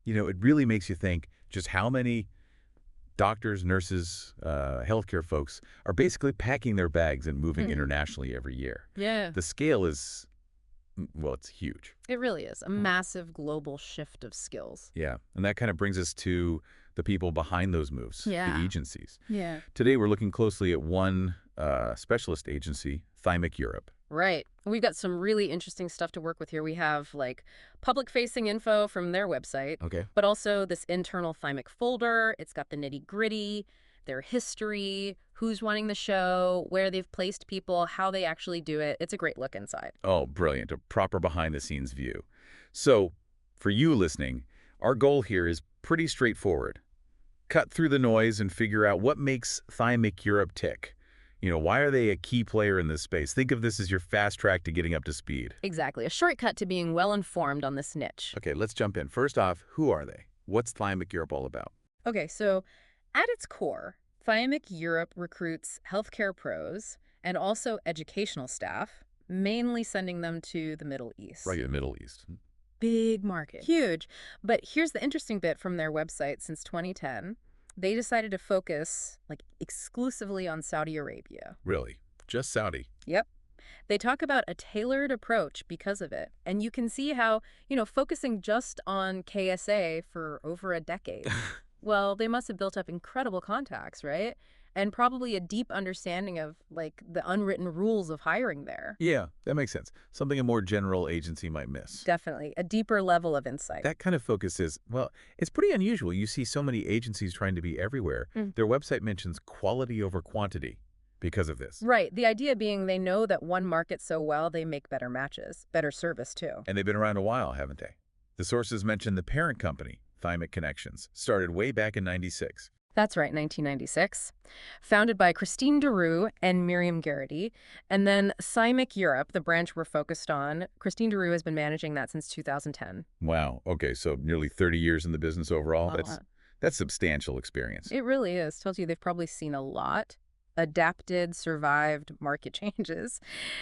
It really makes you think just how many doctors, nurses, healthcare folks are basically packing their bags and moving internationally every year. Yeah, The scale is, well, it's huge. it really is a massive global shift of skills. Yeah, and that kind of brings us to the people behind those moves, the Yeah. agencies. Yeah. Today, we're looking closely at one specialist agency, Thymic Europe. Right. We've got some really interesting stuff to work with here. We have like public facing info from their website, Okay. but also this internal Thymic folder. It's got the nitty gritty, their history, who's running the show, where they've placed people, how they actually do it. It's a great look inside. Oh, brilliant. A proper behind-the-scenes view. So, for you listening, our goal here is pretty straightforward. Cut through the noise and figure out what makes Thymic Europe tick. Why are they a key player in this space? Think of this as your fast track to getting up to speed. Exactly. A shortcut to being well informed on this niche. Okay, let's jump in. First off, who are they? What's Thymic Europe all about? Okay, so at its core, Thymic Europe recruits healthcare pros and also educational staff, mainly sending them to the Middle East. Right, the Middle East. Big market. Huge. But here's the interesting bit from their website since 2010. They decided to focus like exclusively on Saudi Arabia. Really? Just Saudi? Yep. They talk about a tailored approach because of it. And you can see how, focusing just on KSA for over a decade, well, they must have built up incredible contacts, right? And probably a deep understanding of like the unwritten rules of hiring there. Yeah, that makes sense. Something a more general agency might miss. Definitely a deeper level of insight. That kind of focus is, well, it's pretty unusual. You see so many agencies trying to be everywhere. Their website mentions quality over quantity because of this. Right. The idea being they know that one market so well, they make better matches, better service too. And they've been around a while, haven't they? The sources mention the parent company, Thymic Connections, started way back in '96. That's right, 1996. Founded by Christine Deroux and Miriam Garrity. And then Thymic Europe, the branch we're focused on, Christine Deroux has been managing that since 2010. Wow. Okay, so nearly 30 years in the business overall. That's substantial experience. It really is. Tells you they've probably seen a lot, adapted, survived market changes.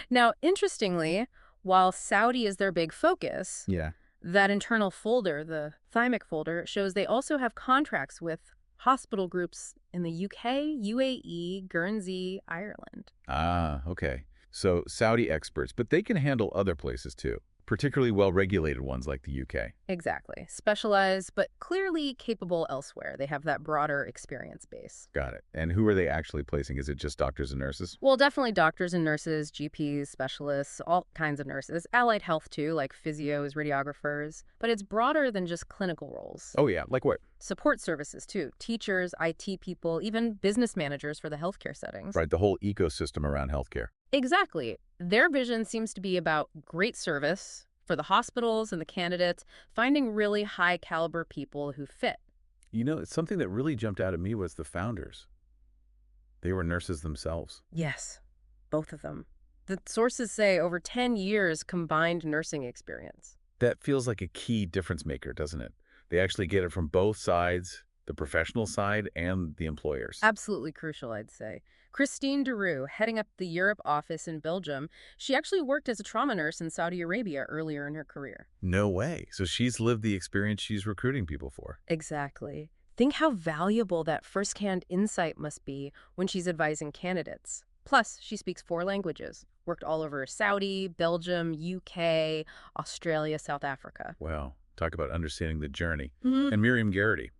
Now, interestingly, while Saudi is their big focus, Yeah. that internal folder, the Thymic folder, shows they also have contracts with hospital groups in the UK, UAE, Guernsey, Ireland. Ah, okay. So Saudi experts, but they can handle other places too, particularly well-regulated ones like the UK. Exactly. Specialized, but clearly capable elsewhere. They have that broader experience base. Got it. And who are they actually placing? Is it just doctors and nurses? Well, definitely doctors and nurses, GPs, specialists, all kinds of nurses. Allied health, too, like physios, radiographers. But it's broader than just clinical roles. Oh, yeah. Like what? Support services, too. Teachers, IT people, even business managers for the healthcare settings. Right, the whole ecosystem around healthcare. Exactly. Their vision seems to be about great service for the hospitals and the candidates, finding really high caliber people who fit. Something that really jumped out at me was the founders. They were nurses themselves. Yes, both of them. The sources say over 10 years combined nursing experience. That feels like a key difference maker, doesn't it? They actually get it from both sides, the professional side and the employers. Absolutely crucial, I'd say. Christine Deroux, heading up the Europe office in Belgium, she actually worked as a trauma nurse in Saudi Arabia earlier in her career. No way. So she's lived the experience she's recruiting people for. Exactly. Think how valuable that firsthand insight must be when she's advising candidates. Plus, she speaks 4 languages, worked all over Saudi, Belgium, UK, Australia, South Africa. Wow. Talk about understanding the journey. Mhm. And Miriam Garrity,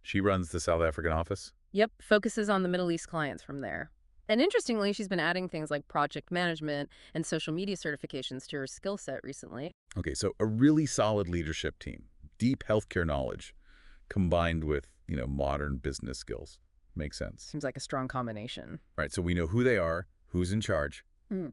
she runs the South African office. Yep, focuses on the Middle East clients from there. And interestingly, she's been adding things like project management and social media certifications to her skill set recently. Okay, so a really solid leadership team, deep healthcare knowledge, combined with, modern business skills. Makes sense. Seems like a strong combination. Right, so we know who they are, who's in charge. Hmm.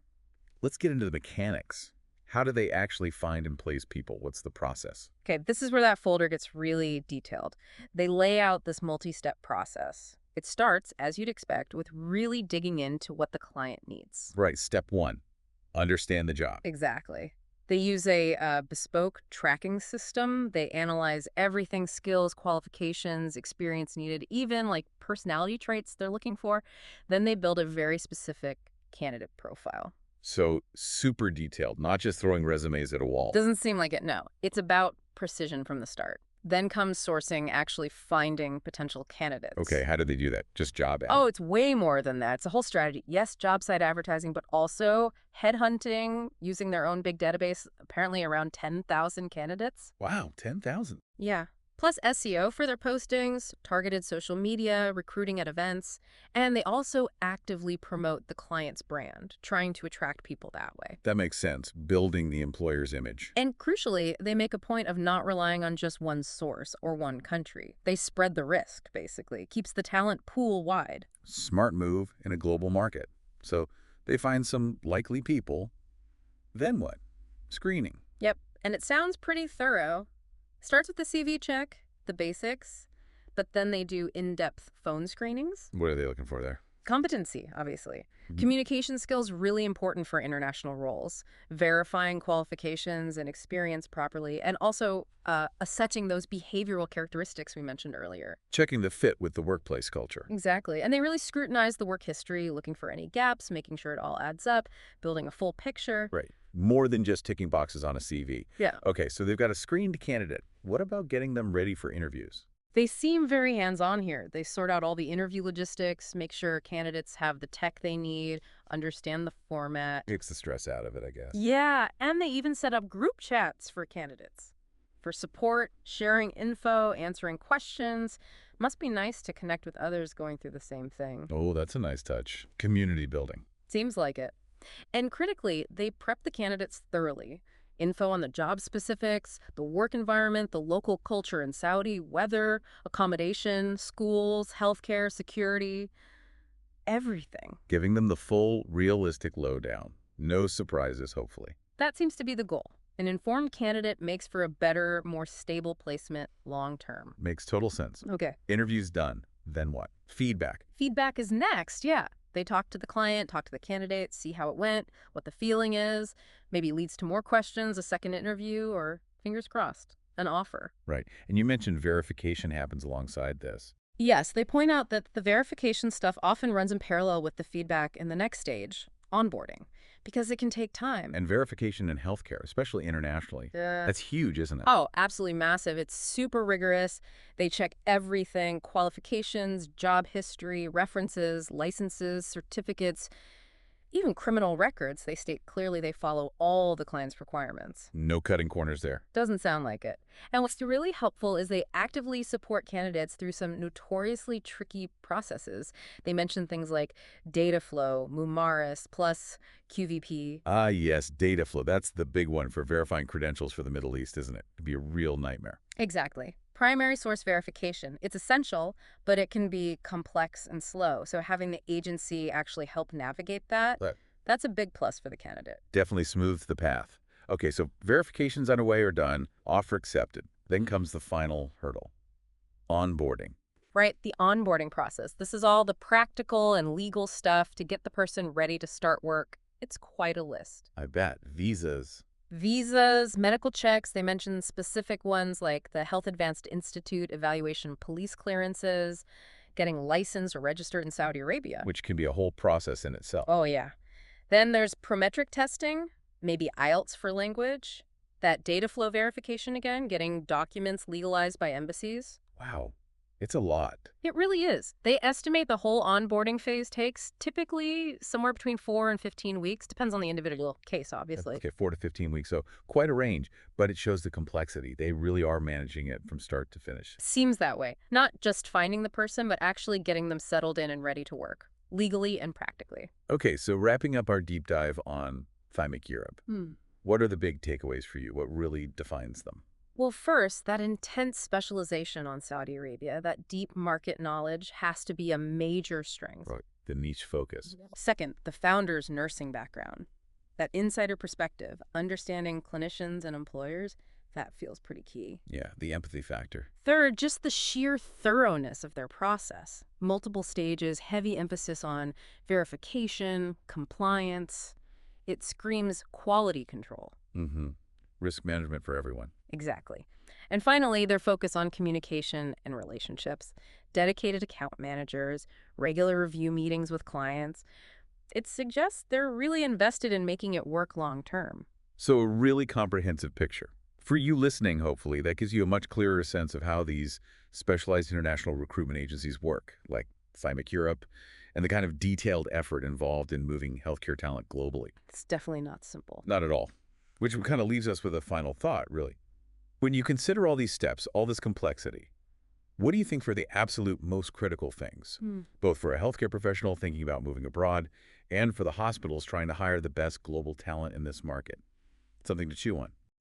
Let's get into the mechanics. How do they actually find and place people? What's the process? Okay, this is where that folder gets really detailed. They lay out this multi-step process. It starts, as you'd expect, with really digging into what the client needs. Right, step 1, understand the job. Exactly. They use a bespoke tracking system. They analyze everything, skills, qualifications, experience needed, even like personality traits they're looking for. Then they build a very specific candidate profile. So super detailed, not just throwing resumes at a wall. Doesn't seem like it, no. It's about precision from the start. Then comes sourcing, actually finding potential Okay, candidates. how do they do that? Just job ad? Oh, it's way more than that. It's a whole strategy. Yes, job site advertising, but also headhunting using their own big database, apparently around 10,000 candidates. Wow, 10,000. Yeah. Plus SEO for their postings, targeted social media, recruiting at events, and they also actively promote the client's brand, trying to attract people that way. That makes sense, building the employer's image. And crucially, they make a point of not relying on just one source or one country. They spread the risk, basically, keeps the talent pool wide. Smart move in a global market. So they find some likely people. Then what? Screening. Yep, and it sounds pretty thorough. Starts with the CV check, the basics, but then they do in-depth phone screenings. What are they looking for there? Competency, obviously. Mhm. Communication skills really important for international roles. Verifying qualifications and experience properly, and also assessing those behavioral characteristics we mentioned earlier. Checking the fit with the workplace culture. Exactly. And they really scrutinize the work history, looking for any gaps, making sure it all adds up, building a full picture. Right. More than just ticking boxes on a CV. Yeah. Okay, so they've got a screened candidate. What about getting them ready for interviews? They seem very hands-on here. They sort out all the interview logistics, make sure candidates have the tech they need, understand the format. Takes the stress out of it, I guess. Yeah, and they even set up group chats for candidates. For support, sharing info, answering questions. Must be nice to connect with others going through the same thing. Oh, that's a nice touch. Community building. Seems like it. And critically, they prep the candidates thoroughly. Info on the job specifics, the work environment, the local culture in Saudi, weather, accommodation, schools, healthcare, security, everything. Giving them the full, realistic lowdown. No surprises, hopefully. That seems to be the goal. An informed candidate makes for a better, more stable placement long term. Makes total sense. Okay. Interview's done. Then what? Feedback. Feedback is next, yeah. They talk to the client, talk to the candidate, see how it went, what the feeling is, maybe leads to more questions, a second interview, or fingers crossed, an offer. Right. And you mentioned verification happens alongside this. Yes, they point out that the verification stuff often runs in parallel with the feedback in the next stage, onboarding, because it can take time. And verification in healthcare, especially internationally. Yeah. That's huge, isn't it? Oh, absolutely massive. It's super rigorous. They check everything, qualifications, job history, references, licenses, certificates, even criminal records. They state clearly they follow all the client's requirements. No cutting corners there. Doesn't sound like it. And what's really helpful is they actively support candidates through some notoriously tricky processes. They mention things like data flow, Mumaris, plus QVP. Ah, yes, data flow. That's the big one for verifying credentials for the Middle East, isn't it? It'd be a real nightmare. Exactly. Primary source verification. It's essential, but it can be complex and slow. So having the agency actually help navigate that, But that's a big plus for the candidate. definitely smooths the path. Okay, so verifications underway or done, offer accepted. Then comes the final hurdle, onboarding. Right? The onboarding process. This is all the practical and legal stuff to get the person ready to start work. It's quite a list. I bet. Visas. Visas, medical checks, they mention specific ones like the Health Advanced Institute evaluation police clearances, getting licensed or registered in Saudi Arabia. Which can be a whole process in itself. Oh, yeah. Then there's prometric testing, maybe IELTS for language, that data flow verification again, getting documents legalized by embassies. Wow, it's a lot. It really is. They estimate the whole onboarding phase takes typically somewhere between 4 and 15 weeks. Depends on the individual case, obviously. Okay, 4 to 15 weeks, so quite a range, but it shows the complexity. They really are managing it from start to finish. Seems that way. Not just finding the person, but actually getting them settled in and ready to work, legally and practically. Okay, so wrapping up our deep dive on Thymic Europe, what are the big takeaways for you? What really defines them? Well, first, that intense specialization on Saudi Arabia, that deep market knowledge has to be a major strength. Right, the niche focus. Second, the founder's nursing background. That insider perspective, understanding clinicians and employers, that feels pretty key. Yeah, the empathy factor. Third, just the sheer thoroughness of their process. Multiple stages, heavy emphasis on verification, compliance. It screams quality control. Mm-hmm. Risk management for everyone. Exactly. And finally, their focus on communication and relationships, dedicated account managers, regular review meetings with clients. It suggests they're really invested in making it work long term. So a really comprehensive picture. For you listening, hopefully, that gives you a much clearer sense of how these specialized international recruitment agencies work, like Thymic Europe, and the kind of detailed effort involved in moving healthcare talent globally. It's definitely not simple. Not at all. Which kind of leaves us with a final thought, really. When you consider all these steps, all this complexity, what do you think are the absolute most critical things, both for a healthcare professional thinking about moving abroad and for the hospitals trying to hire the best global talent in this market? Something to chew on.